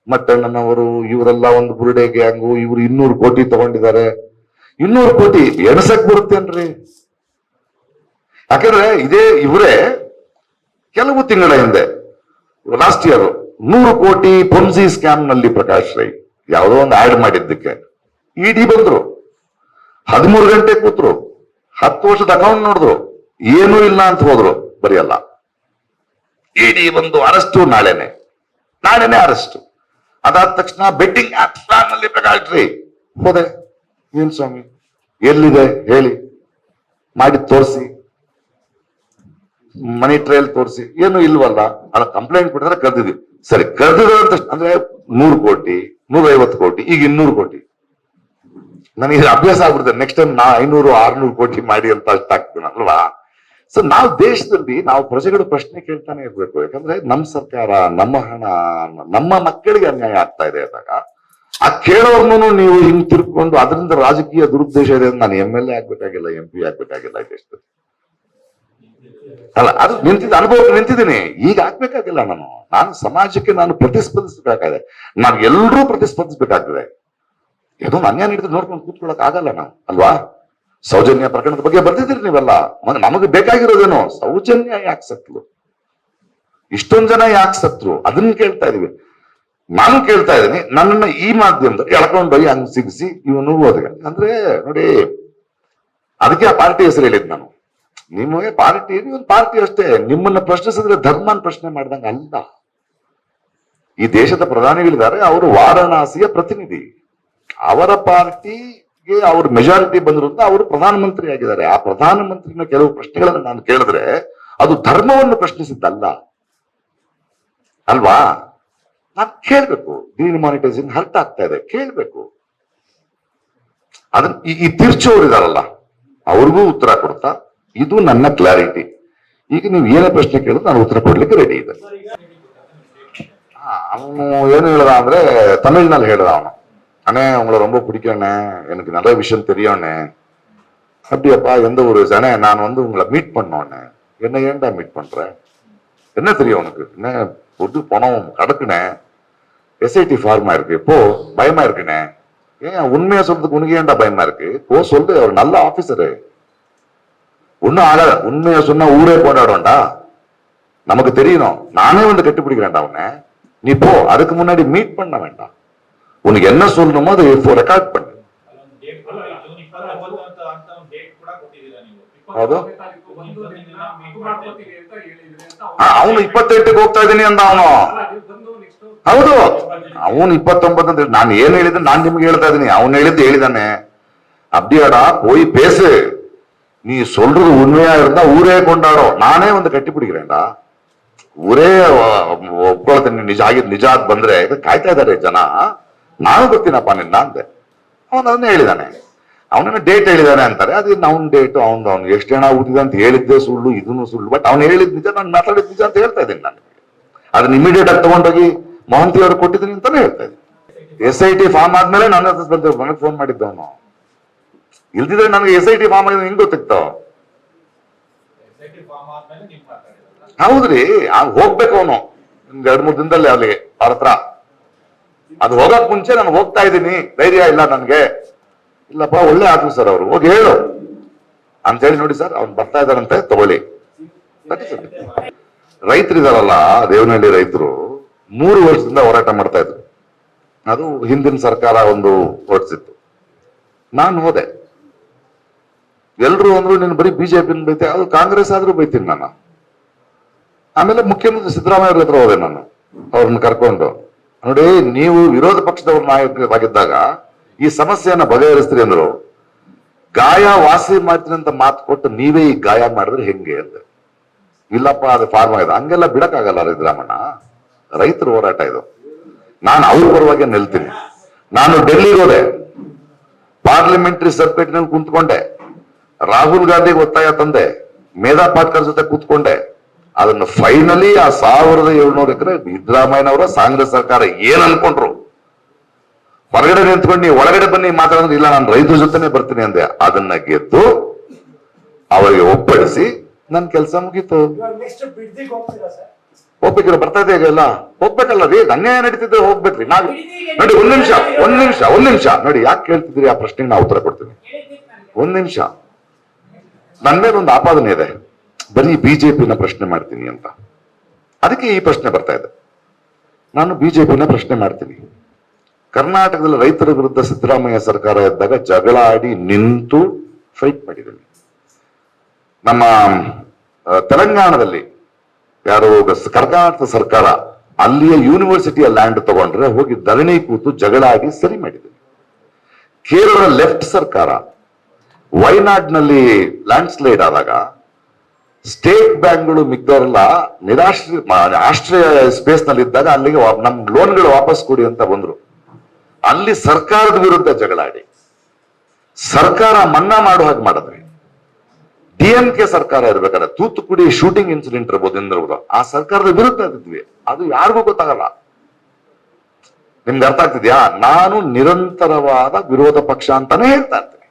ಮಟ್ಟಣ್ಣನವರು ಇವರೆಲ್ಲ ಒಂದು ಬುರುಡೆ ಗ್ಯಾಂಗು, ಇವ್ರು 200 ಕೋಟಿ ತಗೊಂಡಿದ್ದಾರೆ. 200 ಕೋಟಿ ಎಣಸಕ್ ಬರುತ್ತೇನ್ರಿ? ಯಾಕಂದ್ರೆ ಇದೇ ಇವರೇ ಕೆಲವು ತಿಂಗಳ ಹಿಂದೆ ಲಾಸ್ಟ್ ಇಯರ್ 100 ಕೋಟಿ ಪೊನ್ಸಿ ಸ್ಕ್ಯಾಮ್ ನಲ್ಲಿ ಪ್ರಕಾಶ್ ರೈ ಯಾವುದೋ ಒಂದು ಆಡ್ ಮಾಡಿದ್ದಕ್ಕೆ ಇಡಿ ಬಂದ್ರು, 13 ಗಂಟೆ ಕೂತ್ರು, 10 ವರ್ಷದ ಅಕೌಂಟ್ ನೋಡಿದ್ರು, ಏನೂ ಇಲ್ಲ ಅಂತ ಹೋದ್ರು. ಬರೆಯಲ್ಲ, ಇಡಿ ಬಂದು ಅರೆಸ್ಟು, ನಾಳೆನೆ ಅರೆಸ್ಟ್. ಅದಾದ ತಕ್ಷಣ ಬೆಟ್ಟಿಂಗ್ ಆಪ್ ನಲ್ಲಿ ಪ್ರಕಾಶ್ ರೈ ಹೋದೆ. ಏನ್ ಸ್ವಾಮಿ ಎಲ್ಲಿದೆ ಹೇಳಿ, ಮಾಡಿ ತೋರಿಸಿ, ಮನಿ ಟ್ರಯಲ್ ತೋರಿಸಿ, ಏನು ಇಲ್ವಲ್ಲ. ಅಲ್ಲ, ಕಂಪ್ಲೇಂಟ್ ಕೊಟ್ಟಿದ್ರೆ ಕರೆದಿದ್ವಿ. ಸರಿ, ಕರೆದಿರೋ ಅಂತ ಅಂದ್ರೆ 100 ಕೋಟಿ 150 ಕೋಟಿ, ಈಗ 200 ಕೋಟಿ. ನನಗೆ ಅಭ್ಯಾಸ ಆಗ್ಬಿಡುತ್ತೆ. ನೆಕ್ಸ್ಟ್ ಟೈಮ್ ನಾ 500-600 ಕೋಟಿ ಮಾಡಿ ಅಂತ ಅಷ್ಟ ಆಗ್ತೀನಿ ಅಲ್ವಾ. ಸೊ ನಾವು ದೇಶದಲ್ಲಿ ನಾವು ಪ್ರಜೆಗಳು ಪ್ರಶ್ನೆ ಕೇಳ್ತಾನೆ ಇರ್ಬೇಕು. ಯಾಕಂದ್ರೆ ನಮ್ಮ ಸರ್ಕಾರ, ನಮ್ಮ ಹಣ, ನಮ್ಮ ಮಕ್ಕಳಿಗೆ ಅನ್ಯಾಯ ಆಗ್ತಾ ಇದೆ ಅಂದಾಗ ಆ ಕೇಳೋರ್ನು ನೀವು ಹಿಂಗ್ ತಿರ್ಕೊಂಡು ಅದರಿಂದ ರಾಜಕೀಯ ದುರುದ್ದೇಶ ಇದೆ. ನಾನು MLA ಆಗ್ಬೇಕಾಗಿಲ್ಲ, MP ಆಗ್ಬೇಕಾಗಿಲ್ಲ ಈ ದೇಶದಲ್ಲಿ. ಅಲ್ಲ, ಅದು ಅನುಭವಕ್ಕೆ ನಿಂತಿದ್ದೀನಿ. ಈಗ ಆಗ್ಬೇಕಾಗಿಲ್ಲ. ನಾನು ಸಮಾಜಕ್ಕೆ ನಾನು ಪ್ರತಿಸ್ಪಂದಿಸಬೇಕಾಗಿದೆ. ನಾವು ಎಲ್ಲರೂ ಪ್ರತಿಸ್ಪಂದಿಸಬೇಕಾಗ್ತದೆ. ಏನೋ ಅನ್ಯಾಯ ನೀಡಿದ್ರೆ ನೋಡ್ಕೊಂಡು ಕೂತ್ಕೊಳ್ಳಕ್ ಆಗಲ್ಲ ನಾವು, ಅಲ್ವಾ? ಸೌಜನ್ಯ ಪ್ರಕರಣದ ಬಗ್ಗೆ ಬರ್ತಿದ್ದೀರಿ ನೀವೆಲ್ಲ. ನಮಗೆ ಬೇಕಾಗಿರೋದೇನೋ ಸೌಜನ್ಯ ಯಾಕೆ ಸತ್ರು, ಇಷ್ಟೊಂದ್ ಜನ ಯಾಕೆ ಸತ್ರು, ಅದನ್ನ ಕೇಳ್ತಾ ಇದೀವಿ. ನಾನು ಕೇಳ್ತಾ ಇದ್ದೀನಿ, ನನ್ನನ್ನ ಈ ಮಾಧ್ಯಮದಲ್ಲಿ ಎಳ್ಕೊಂಡೋಗಿ ಹಂಗ್ ಸಿಗಿಸಿ ಇವನು ಹೋದಾಗ ಅಂದ್ರೆ ನೋಡಿ, ಅದಕ್ಕೆ ಆ ಪಾರ್ಟಿ ಹೆಸರು ಹೇಳಿದ್ ನಾನು. ನಿಮಗೆ ಪಾರ್ಟಿ ಒಂದು ಪಾರ್ಟಿ ಅಷ್ಟೇ. ನಿಮ್ಮನ್ನ ಪ್ರಶ್ನಿಸಿದ್ರೆ ಧರ್ಮನ್ ಪ್ರಶ್ನೆ ಮಾಡ್ದಂಗ ಅಲ್ಲ. ಈ ದೇಶದ ಪ್ರಧಾನಿಗಳಿದ್ದಾರೆ, ಅವರು ವಾರಣಾಸಿಯ ಪ್ರತಿನಿಧಿ. ಅವರ ಪಾರ್ಟಿಗೆ ಅವ್ರ ಮೆಜಾರಿಟಿ ಬಂದಿರೋದ್ರಿಂದ ಅವರು ಪ್ರಧಾನಮಂತ್ರಿ ಆಗಿದ್ದಾರೆ. ಆ ಪ್ರಧಾನಮಂತ್ರಿನ ಕೆಲವು ಪ್ರಶ್ನೆಗಳನ್ನು ನಾನು ಕೇಳಿದ್ರೆ ಅದು ಧರ್ಮವನ್ನು ಪ್ರಶ್ನಿಸಿದ್ದಲ್ಲ, ಅಲ್ವಾ? ನಾನು ಕೇಳ್ಬೇಕು. ಡಿಮಾನಿಟೈಸೇಷನ್ ಹರ್ಟ್ ಆಗ್ತಾ ಇದೆ, ಕೇಳ್ಬೇಕು. ಅದನ್ನ ಈ ತಿರ್ಚೋರು ಇದಾರಲ್ಲ, ಅವ್ರಿಗೂ ಉತ್ತರ ಕೊಡ್ತಾ ಇದು ನನ್ನ ಕ್ಲಾರಿಟಿ. ಈಗ ನೀವು ಏನೇ ಪ್ರಶ್ನೆ ಕೇಳಿದ್ರೆ ನಾನು ಉತ್ತರ ಕೊಡ್ಲಿಕ್ಕೆ ರೆಡಿ ಇದೆ. ಅವನು ಏನು ಹೇಳ್ದ ಅಂದ್ರೆ, ತಮಿಳ್ನಲ್ಲಿ ಹೇಳ್ದ ಅವನು, அண்ணே உங்களை ரொம்ப பிடிக்கண்ணே, எனக்கு நிறைய விஷயம் தெரியும்ண்ணே. அப்படியாப்பா, எந்த ஊரு? அண்ணே நான் உங்களை மீட் பண்ணோண்ணே. என்ன ஏன்டா மீட் பண்ற? என்ன தெரியும் உனக்கு? என்ன பொது பணம் கடக்குண்ணே, SIT ஃபார்மா இருக்கு, இப்போ பயமா இருக்குண்ணே. ஏன் உண்மையா சொல்றதுக்கு உனக்கு ஏன்டா பயமா இருக்கு? போ சொல்லு, அவர் நல்ல ஆபீசரு, ஒன்னும் ஆகாத. உண்மையா சொன்னா ஊரே கொண்டாடும்டா, நமக்கு தெரியணும். நானே வந்து கட்டுப்பிடிக்கிறேன்டா உன்னை, நீ போ. அதுக்கு முன்னாடி மீட் பண்ண வேண்டாம். உனக்கு என்ன சொல்லணுமோ அதை ரெக்கார்ட் பண்ணு. ಅವನು 28ಕ್ಕೆ ಹೋಗ್ತಾ ಇದ್ದೀನಿ ಅಂದ ಅವನು. ಹೌದು, ಅವನು 29 ಅಂತ. ನಾನು ಏನ್ ಹೇಳಿದ್ರೆ ನಾನ್ ನಿಮ್ಗೆ ಹೇಳ್ತಾ ಇದೀನಿ, ಅವನು ಹೇಳಿದ್ದು ಹೇಳಿದಾನೆ. அப்படியாடா போய் பேசு, நீ சொல்றது உண்மையா இருந்தா ஊரே கொண்டாடும், நானே வந்து கட்டி பிடிக்கிறேன்டா. ಊರೇ ಒಪ್ಕೊಳ್ತೇನೆ, ನಿಜ ಆದ್ ಬಂದ್ರೆ ಕಾಯ್ತಾ ಇದಾರೆ ಜನ. ನಾನು ಗೊತ್ತಿನಪ್ಪ ನಿನ್ನ ಅಂದೆ. ಅವನನ್ನ ಹೇಳಿದಾನೆ, ಅವನನ್ನ ಡೇಟ್ ಹೇಳಿದಾನೆ ಅಂತಾರೆ. ಅದು ಅವ್ನ ಡೇಟ್, ಅವ್ನು ಎಷ್ಟು ಜನ ಊದಿದೆ ಅಂತ ಹೇಳಿದ್ದೆ ಸುಳ್ಳು, ಇದನ್ನು ಸುಳ್ಳು. ಬಟ್ ಅವ್ನು ಹೇಳಿದ್ ನಿಜ, ನಾನು ಮಾತಾಡಿದ್ ನಿಜ ಅಂತ ಹೇಳ್ತಾ ಇದ್ದೀನಿ. ನಾನು ಅದನ್ನ ಇಮಿಡಿಯೇಟ್ ಆಗಿ ತಗೊಂಡೋಗಿ ಮಹಂತಿ ಅವ್ರಿಗೆ ಕೊಟ್ಟಿದ್ದೀನಿ ಅಂತಾನೆ ಹೇಳ್ತಾ ಇದ್ದೀನಿ. SIT ಫಾರ್ಮ್ ಆದ್ಮೇಲೆ ನನ್ನ ನನಗೆ ಫೋನ್ ಮಾಡಿದ್ದವನು. ಇಲ್ದಿದ್ರೆ ನನಗೆ SIT ಫಾರ್ಮ್ ಆಗಿದೆ ಹಿಂಗ್ ಗೊತ್ತಿತ್ತು. ಹೌದ್ರಿ, ಹೋಗ್ಬೇಕು ಅವನು 2-3 ದಿನದಲ್ಲಿ ಅಲ್ಲಿಗೆ ಅವ್ರ ಹತ್ರ. ಅದು ಹೋಗಕ್ ಮುಂಚೆ ನಾನು ಹೋಗ್ತಾ ಇದ್ದೀನಿ, ಧೈರ್ಯ ಇಲ್ಲ ನನ್ಗೆ. ಇಲ್ಲಪ್ಪ, ಒಳ್ಳೆ ಆಫೀಸರ್ ಅವರು, ಹೋಗಿ ಹೇಳು ಅಂತ ಹೇಳಿ. ನೋಡಿ ಸರ್, ಅವ್ನು ಬರ್ತಾ ಇದ್ದಾರಂತೆ, ತಗೊಳ್ಳಿ. ರೈತರಿದಾರಲ್ಲ, ದೇವನಹಳ್ಳಿ ರೈತರು 3 ವರ್ಷದಿಂದ ಹೋರಾಟ ಮಾಡ್ತಾ ಇದ್ರು. ಅದು ಹಿಂದಿನ ಸರ್ಕಾರ ಒಂದು ಹೊರಡಿಸಿತ್ತು. ನಾನು ಹೋದೆ. ಎಲ್ರು ಅಂದ್ರು ನೀನು ಬರೀ ಬಿಜೆಪಿ ಬೈತೆ, ಅದು ಕಾಂಗ್ರೆಸ್ ಆದ್ರೂ ಬೈತೀನಿ ನಾನು. ಆಮೇಲೆ ಮುಖ್ಯಮಂತ್ರಿ ಸಿದ್ದರಾಮಯ್ಯ ಅವ್ರ ಹತ್ರ ಹೋದೆ ನಾನು, ಅವ್ರನ್ನ ಕರ್ಕೊಂಡು. ನೋಡಿ, ನೀವು ವಿರೋಧ ಪಕ್ಷದವ್ರ ನಾಯಕರಾಗಿದ್ದಾಗ ಈ ಸಮಸ್ಯೆಯನ್ನ ಬಗೆಹರಿಸ್ತೀರಿ ಅಂದ್ರು. ಗಾಯ ವಾಸಿ ಮಾಡ್ತೀನಿ ಅಂತ ಮಾತು ಕೊಟ್ಟು ನೀವೇ ಈ ಗಾಯ ಮಾಡಿದ್ರೆ ಹೆಂಗೆ ಅಂತ. ಇಲ್ಲಪ್ಪ, ಅದು ಫಾರ್ಮ್ ಆಗಿದೆ, ಹಂಗೆಲ್ಲ ಬಿಡಕ್ಕಾಗಲ್ಲ ಸಿದ್ದರಾಮಣ್ಣ. ರೈತರ ಹೋರಾಟ ಇದು. ನಾನು ಅವ್ರ ಪರವಾಗಿ ನಿಲ್ತೀನಿ. ನಾನು ಡೆಲ್ಲಿಗೆ ಹೋದೆ. ಪಾರ್ಲಿಮೆಂಟರಿ ಸರ್ಕ್ಯೂಟ್ ನಲ್ಲಿ ಕುಂತ್ಕೊಂಡೆ, ರಾಹುಲ್ ಗಾಂಧಿಗೆ ಒತ್ತಾಯ ತಂದೆ, ಮೇಧಾ ಪಾಟ್ಕರ್ ಜೊತೆ ಕೂತ್ಕೊಂಡೆ. ಅದನ್ನು ಫೈನಲಿ ಆ 1700 ಎಕರೆ ಸಿದ್ದರಾಮಯ್ಯನವರ ಕಾಂಗ್ರೆಸ್ ಸರ್ಕಾರ ಏನ್ ಅನ್ಕೊಂಡ್ರು, ಹೊರಗಡೆ ನಿಂತ್ಕೊಂಡು ನೀವು ಒಳಗಡೆ ಬನ್ನಿ ಮಾತಾಡಿದ್ರೆ ಇಲ್ಲ ನಾನು ರೈತರ ಜೊತೆನೆ ಬರ್ತೀನಿ ಅಂದೆ. ಅದನ್ನ ಗೆದ್ದು ಅವರಿಗೆ ಒಪ್ಪಡಿಸಿ ನನ್ ಕೆಲಸ ಮುಗೀತು. ಹೋಗ್ಬೇಕಿಲ್ಲ, ಬರ್ತಾ ಇದೆ ಈಗ ಎಲ್ಲ ಹೋಗ್ಬೇಕಲ್ಲ ರೀ, ಅನ್ಯಾಯ ನಡೀತಿದ್ರೆ ಹೋಗ್ಬೇಕ್ರಿ. ನಾವ್ ನೋಡಿ ಒಂದ್ ನಿಮಿಷ ನೋಡಿ, ಯಾಕೆ ಕೇಳ್ತಿದ್ರಿ ಆ ಪ್ರಶ್ನೆಗೆ ನಾ ಉತ್ತರ ಕೊಡ್ತೀನಿ. ಒಂದ್ ನಿಮಿಷ. ನನ್ ಮೇಲೆ ಒಂದು ಆಪಾದನೆ ಇದೆ, ಬರೀ ಬಿಜೆಪಿನ ಪ್ರಶ್ನೆ ಮಾಡ್ತೀನಿ ಅಂತ. ಅದಕ್ಕೆ ಈ ಪ್ರಶ್ನೆ ಬರ್ತಾ ಇದೆ. ನಾನು ಬಿಜೆಪಿನ ಪ್ರಶ್ನೆ ಮಾಡ್ತೀನಿ. ಕರ್ನಾಟಕದಲ್ಲಿ ರೈತರ ವಿರುದ್ಧ ಸಿದ್ದರಾಮಯ್ಯ ಸರ್ಕಾರ ಇದ್ದಾಗ ಜಗಳ ಆಡಿ ನಿಂತು ಫೈಟ್ ಮಾಡಿದ್ದೀನಿ. ನಮ್ಮ ತೆಲಂಗಾಣದಲ್ಲಿ ಯಾರು ಕರ್ನಾಟಕ ಸರ್ಕಾರ ಅಲ್ಲಿಯ ಯೂನಿವರ್ಸಿಟಿಯ ಲ್ಯಾಂಡ್ ತಗೊಂಡ್ರೆ ಹೋಗಿ ಧರಣಿ ಕೂತು ಜಗಳ ಆಡಿ ಸರಿ ಮಾಡಿದ್ದೀನಿ. ಕೇರಳ ಲೆಫ್ಟ್ ಸರ್ಕಾರ ವೈನಾಡ್ನಲ್ಲಿ ಲ್ಯಾಂಡ್ ಸ್ಲೈಡ್ ಆದಾಗ ಸ್ಟೇಟ್ ಬ್ಯಾಂಕ್ಗಳು ಮಿಕ್ಕವರೆಲ್ಲ ಆಶ್ರಯ ಸ್ಪೇಸ್ ನಲ್ಲಿ ಇದ್ದಾಗ ಅಲ್ಲಿಗೆ ನಮ್ ಲೋನ್ಗಳು ವಾಪಸ್ ಕೊಡಿ ಅಂತ ಬಂದ್ರು. ಅಲ್ಲಿ ಸರ್ಕಾರದ ವಿರುದ್ಧ ಜಗಳಾಡಿ ಸರ್ಕಾರ ಮನ್ನಾ ಮಾಡೋ ಹಾಗೆ ಮಾಡಿದ್ರಿ. DMK ಸರ್ಕಾರ ಇರ್ಬೇಕಾದ್ರೆ ತೂತುಕುಡಿ ಶೂಟಿಂಗ್ ಇನ್ಸಿಡೆಂಟ್ ಇರ್ಬೋದು, ಆ ಸರ್ಕಾರದ ವಿರುದ್ಧ ಇದ್ವಿ. ಅದು ಯಾರಿಗೂ ಗೊತ್ತಾಗಲ್ಲ. ನಿಮ್ಗೆ ಅರ್ಥ ಆಗ್ತಿದ್ಯಾ? ನಾನು ನಿರಂತರವಾದ ವಿರೋಧ ಪಕ್ಷ ಅಂತಾನೆ ಹೇಳ್ತಾ ಇರ್ತೀನಿ.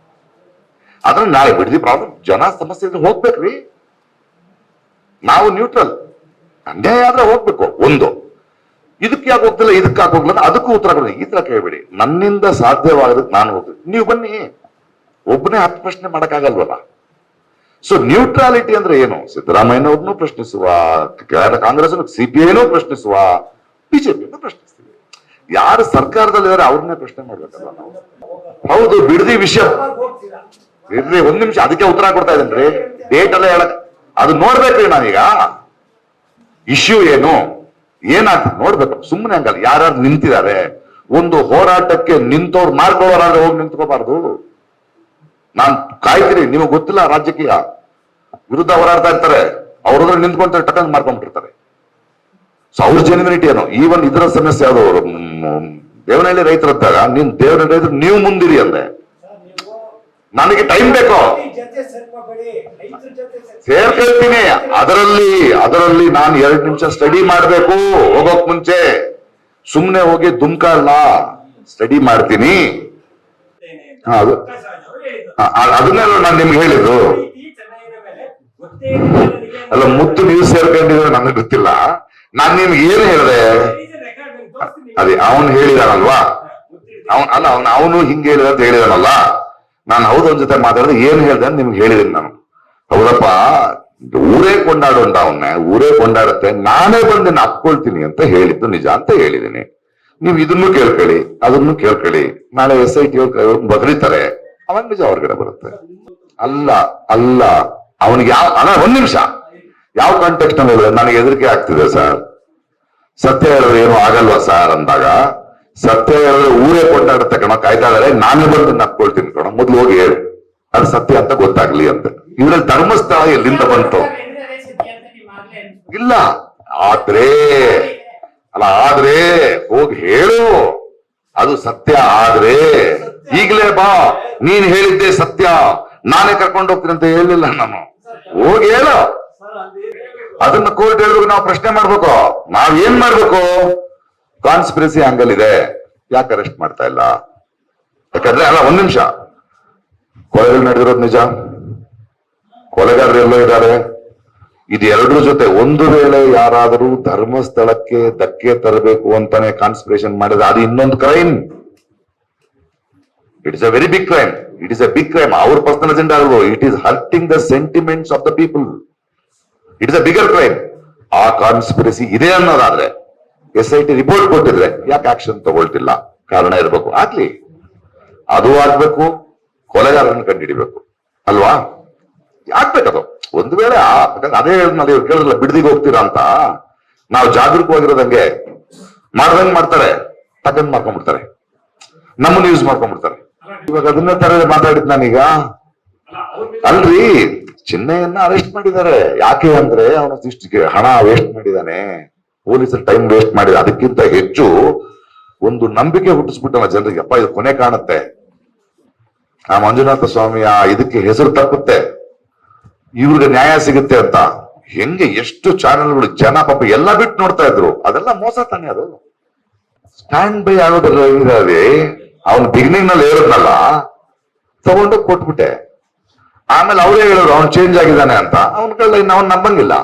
ಆದ್ರೆ ನಾಳೆ ಬಿಡದಿ ಪ್ರಾಬ್ಲಮ್ ಜನ ಸಮಸ್ಯೆ ಇದ್ರೆ ಹೋಗ್ಬೇಕ್ರಿ. ನಾವು ನ್ಯೂಟ್ರಲ್, ಅನ್ಯಾಯ ಆದ್ರೆ ಹೋಗ್ಬೇಕು. ಒಂದು ಇದಕ್ಕೆ ಯಾಕೆ ಹೋಗ್ತಿಲ್ಲ, ಇದಕ್ಕೆ ಯಾಕೆ ಹೋಗ್ಲಿಲ್ಲ, ಅದಕ್ಕೂ ಉತ್ತರ ಕೊಡಿ. ಈ ತರ ಕೇಳ್ಬೇಡಿ. ನನ್ನಿಂದ ಸಾಧ್ಯವಾಗದಕ್ಕೆ ನಾನು ಹೋಗ್ತೀನಿ, ನೀವು ಬನ್ನಿ. ಒಬ್ಬನೇ 10 ಪ್ರಶ್ನೆ ಮಾಡಕ್ಕಾಗಲ್ವಲ್ಲ. ಸೊ ನ್ಯೂಟ್ರಾಲಿಟಿ ಅಂದ್ರೆ ಏನು? ಸಿದ್ದರಾಮಯ್ಯನವ್ರನ್ನೂ ಪ್ರಶ್ನಿಸುವ, ಕಾಂಗ್ರೆಸ್ CPIನೂ ಪ್ರಶ್ನಿಸುವ, ಬಿಜೆಪಿಯನ್ನು ಪ್ರಶ್ನಿಸ್ತೀವಿ. ಯಾರು ಸರ್ಕಾರದಲ್ಲಿದ್ದಾರೆ ಅವ್ರನ್ನೇ ಪ್ರಶ್ನೆ ಮಾಡ್ಬೇಕಲ್ಲ ನಾವು. ಹೌದು, ಬಿಡದಿ ವಿಷಯ ಇರ್ಲಿ, ಒಂದ್ ನಿಮಿಷ. ಅದಕ್ಕೆ ಉತ್ತರ ಕೊಡ್ತಾ ಇದ್ದೇನ್ರಿ. ಡೇಟ್ ಎಲ್ಲ ಹೇಳಕ್ ಅದು ನೋಡ್ಬೇಕ್ರಿ. ನಾನೀಗ ಇಶ್ಯೂ ಏನು ಏನಾಗ್ತದೆ ನೋಡ್ಬೇಕು. ಸುಮ್ಮನೆ ಹಂಗಲ್ಲ. ಯಾರ್ಯಾರು ನಿಂತಿದ್ದಾರೆ, ಒಂದು ಹೋರಾಟಕ್ಕೆ ನಿಂತವ್ರು ಮಾಡ್ಕೊಳ್ಳೋರಾದ್ರೆ ಹೋಗಿ ನಿಂತ್ಕೋಬಾರ್ದು. ನಾನ್ ಕಾಯ್ತೀನಿ. ನಿಮಗೆ ಗೊತ್ತಿಲ್ಲ, ರಾಜಕೀಯ ವಿರುದ್ಧ ಹೋರಾಡ್ತಾ ಇರ್ತಾರೆ, ಅವ್ರದ್ರ ನಿಂತ್ಕೊಂತಾರೆ, ಟಕ್ಕಂಗ್ ಮಾಡ್ಕೊಂಡ್ಬಿಟ್ಟಿರ್ತಾರೆ. ಸೊ ಅವ್ರ ಜೆನ್ಯುನಿಟಿ ಏನು? ಈವನ್ ಇದರ ಸಮಸ್ಯೆ ಯಾವ್ದು, ದೇವನಹಳ್ಳಿ ರೈತರಿದ್ದಾಗ ನೀನ್ ದೇವನಹಳ್ಳಿ ರೈತರು ನೀವು ಮುಂದಿರಿ ಅಂದೆ. ನನಗೆ ಟೈಮ್ ಬೇಕು, ಸೇರ್ಕೊಳ್ತೀನಿ. ಅದರಲ್ಲಿ ನಾನು 2 ನಿಮಿಷ ಸ್ಟಡಿ ಮಾಡ್ಬೇಕು ಹೋಗೋಕ್ ಮುಂಚೆ. ಸುಮ್ನೆ ಹೋಗಿ ದುಮ್ಕ ಅಲ್ಲ, ಸ್ಟಡಿ ಮಾಡ್ತೀನಿ. ಅದನ್ನೆಲ್ಲ ನಾನು ನಿಮ್ಗೆ ಹೇಳಿದ್ದು ಅಲ್ಲ. ಮುತ್ತು ನೀವು ಸೇರ್ಕೊಂಡಿದ್ರೆ ನನಗೆ ಗೊತ್ತಿಲ್ಲ. ನಾನ್ ನಿಮ್ಗೆ ಏನ್ ಹೇಳಿದೆ? ಅದೇ ಅವನು ಹೇಳಿದಾನಲ್ವಾ, ಅವನು ಹಿಂಗೆ ಹೇಳಿದ ಅಂತ ಹೇಳಿದಾನಲ್ಲ. ನಾನು ಹೌದು ಒಂದ್ ಜೊತೆ ಮಾತಾಡಿದ್ರೆ ಏನ್ ಹೇಳ್ದೆ ಅಂತ ನಿಮ್ಗೆ ಹೇಳಿದೀನಿ ನಾನು. ಹೌದಪ್ಪ, ಊರೇ ಕೊಂಡಾಡೋಂಡ ಅವನ್ನ, ಊರೇ ಕೊಂಡಾಡುತ್ತೆ, ನಾನೇ ಬಂದು ಅಪ್ಕೊಳ್ತೀನಿ ಅಂತ ಹೇಳಿದ್ದು ನಿಜ ಅಂತ ಹೇಳಿದೀನಿ. ನೀವು ಇದನ್ನು ಕೇಳ್ಕೊಳ್ಳಿ, ಅದನ್ನು ಕೇಳ್ಕೊಳ್ಳಿ. ನಾಳೆ SIT ಬದಲಿತಾರೆ, ಅವಾಗ ನಿಜ ಹೊರಗಡೆ ಬರುತ್ತೆ. ಅಲ್ಲ ಅವನಿಗೆ ಒಂದ್ ನಿಮಿಷ, ಯಾವ ಕಾಂಟೆಕ್ಸ್ಟ್ ನಲ್ಲಿ ಹೇಳಿದ್ರೆ ನನಗೆ ಹೆದರಿಕೆ ಆಗ್ತಿದೆ ಸರ್. ಸತ್ಯ ಹೇಳಿದ್ರೆ ಏನು ಆಗಲ್ವಾ ಸರ್ ಅಂದಾಗ, ಸತ್ಯ ಹೇಳಿದ್ರೆ ಊರೇ ಕೊಂಡಾಡುತ್ತೆ ಕಣ, ಕಾಯ್ತಾ ಇದಾರೆ, ನಾನೇ ಬಂದು ನಕ್ಕೊಳ್ತೀನಿ ಕಣ, ಮೊದ್ಲು ಹೋಗಿ ಹೇಳಿ ಅದು ಸತ್ಯ ಅಂತ ಗೊತ್ತಾಗ್ಲಿ ಅಂತ. ಇದ್ರಲ್ಲಿ ಧರ್ಮಸ್ಥಳ ಎಲ್ಲಿಂದ ಬಂತು? ಇಲ್ಲ, ಆದ್ರೆ ಹೋಗಿ ಹೇಳು ಅದು ಸತ್ಯ. ಆದ್ರೆ ಈಗಲೇ ಬಾ, ನೀನ್ ಹೇಳಿದ್ದೆ ಸತ್ಯ, ನಾನೇ ಕರ್ಕೊಂಡು ಹೋಗ್ತೀನಿ ಅಂತ ಹೇಳಿಲ್ಲ ನಾನು. ಹೋಗಿ ಹೇಳು. ಅದನ್ನ ಕೋರ್ಟ್ ಹೇಳಿದ್ರು ನಾವು ಪ್ರಶ್ನೆ ಮಾಡ್ಬೇಕು. ನಾವೇನ್ ಮಾಡ್ಬೇಕು? ಕಾನ್ಸ್ಪಿರಸಿ ಆಂಗಲ್ ಇದೆ, ಯಾಕೆ ಅರೆಸ್ಟ್ ಮಾಡ್ತಾ ಇಲ್ಲ? ಯಾಕಂದ್ರೆ ಅಲ್ಲ, ಒಂದ್ ನಿಮಿಷ, ಕೊಲೆಗಳು ನಡೆದಿರೋದು ನಿಜ, ಕೊಲೆಗಾರರು ಎಲ್ಲೋ ಇದ್ದಾರೆ. ಇದು ಎರಡರ ಜೊತೆ ಒಂದು ವೇಳೆ ಯಾರಾದರೂ ಧರ್ಮಸ್ಥಳಕ್ಕೆ ಧಕ್ಕೆ ತರಬೇಕು ಅಂತಾನೆ ಕಾನ್ಸ್ಪಿರೇಷನ್ ಮಾಡಿದ್ರೆ ಅದು ಇನ್ನೊಂದು crime. It is a very big crime. It is a big crime. ಅವ್ರ ಪರ್ಸನಲ್ ಅಜೆಂಡಾ ಅಲ್ವೋ, it is hurting the sentiments of the people. It is a bigger crime. ಆ ಕಾನ್ಸ್ಪಿರಸಿ ಇದೆ ಅನ್ನೋದಾದ್ರೆ SIT ರಿಪೋರ್ಟ್ ಕೊಟ್ಟಿದ್ರೆ ಯಾಕೆ ಆಕ್ಷನ್ ತಗೊಳ್ತಿಲ್ಲ? ಕಾರಣ ಇರಬೇಕು. ಆಗ್ಲಿ, ಅದು ಆಗ್ಬೇಕು, ಕೊಲೆಗಾರರನ್ನು ಕಂಡುಹಿಡಿಬೇಕು ಅಲ್ವಾ? ಆಗ್ಬೇಕದು. ಒಂದು ವೇಳೆ ಅದೇ ಹೇಳಿದ್ನಲ್ಲ, ಇವ್ರು ಕೇಳಿದ್ರಲ್ಲ ಬಿಡದಿಗೆ ಹೋಗ್ತೀರಾ ಅಂತ. ನಾವು ಜಾಗರೂಕವಾಗಿರೋದಂಗೆ ಮಾಡ್ದಂಗ್ ಮಾಡ್ತಾರೆ, ಟಕ್ಕಂಗ್ ಮಾಡ್ಕೊಂಡ್ಬಿಡ್ತಾರೆ, ನಮ್ಮನ್ನು ಯೂಸ್ ಮಾಡ್ಕೊಂಡ್ಬಿಡ್ತಾರೆ. ಇವಾಗ ಅದನ್ನೇ ತರ ಮಾತಾಡಿದ್ ನಾನೀಗ. ಅಲ್ರಿ, ಚಿನ್ನಯ್ಯನ ಅರೆಸ್ಟ್ ಮಾಡಿದ್ದಾರೆ. ಯಾಕೆ ಅಂದ್ರೆ ಅವನ ಇಷ್ಟು ಹಣ ವೇಸ್ಟ್ ಮಾಡಿದಾನೆ, ಪೊಲೀಸರು ಟೈಮ್ ವೇಸ್ಟ್ ಮಾಡಿದ. ಅದಕ್ಕಿಂತ ಹೆಚ್ಚು ಒಂದು ನಂಬಿಕೆ ಹುಟ್ಟಿಸ್ಬಿಟ್ಟವ ಜನರಿಗೆ. ಅಪ್ಪ ಇದು ಕೊನೆ ಕಾಣುತ್ತೆ, ಆ ಮಂಜುನಾಥ ಸ್ವಾಮಿ ಆ ಇದಕ್ಕೆ ಹೆಸರು ತಪ್ಪುತ್ತೆ, ಇವ್ರಿಗೆ ನ್ಯಾಯ ಸಿಗುತ್ತೆ ಅಂತ ಹೆಂಗೆ ಎಷ್ಟು ಚಾನೆಲ್ಗಳು ಜನ ಪಾಪ ಎಲ್ಲ ಬಿಟ್ಟು ನೋಡ್ತಾ ಇದ್ರು. ಅದೆಲ್ಲ ಮೋಸ ತಾನೆ ಅದು. ಸ್ಟ್ಯಾಂಡ್ ಬೈ ಆಗೋದ್ರಲ್ಲಿ ಅವನು ಬಿಗಿನಿಂಗ್ ನಲ್ಲಿ ಹೇಳಿದ್ನಲ್ಲ, ತಗೊಂಡು ಕೊಟ್ಬಿಟ್ಟೆ. ಆಮೇಲೆ ಅವರೇ ಹೇಳಿದ್ರು ಅವ್ನು ಚೇಂಜ್ ಆಗಿದ್ದಾನೆ ಅಂತ. ಅವ್ನ ಕಳ್ಳ ಇನ್ನು ಅವ್ನು ನಂಬಂಗಿಲ್ಲ.